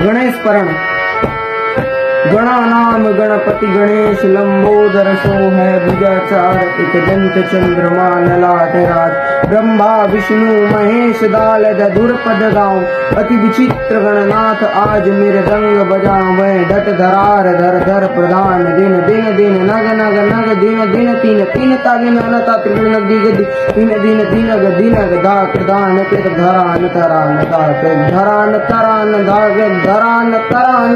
गणेश पुराण। गणानाम गणपति गणेश लंबोदर सो है भुजाचार, एक दंत चंद्रमा ललाट राज। ब्रह्मा विष्णु महेश दालद धुरपद गाँव, अति विचित्र गणनाथ आज मेरे रंग बजावे। डट धरार धर धर प्रधान दिन दिन दिन नग नग नग दिन दिन तीन तीन तागिन अनता त्रिगुण दिग तीन दिन दिनग दिनग धा प्रधान कृत धरान तरान धा धरान तरान धाग धरान तरान।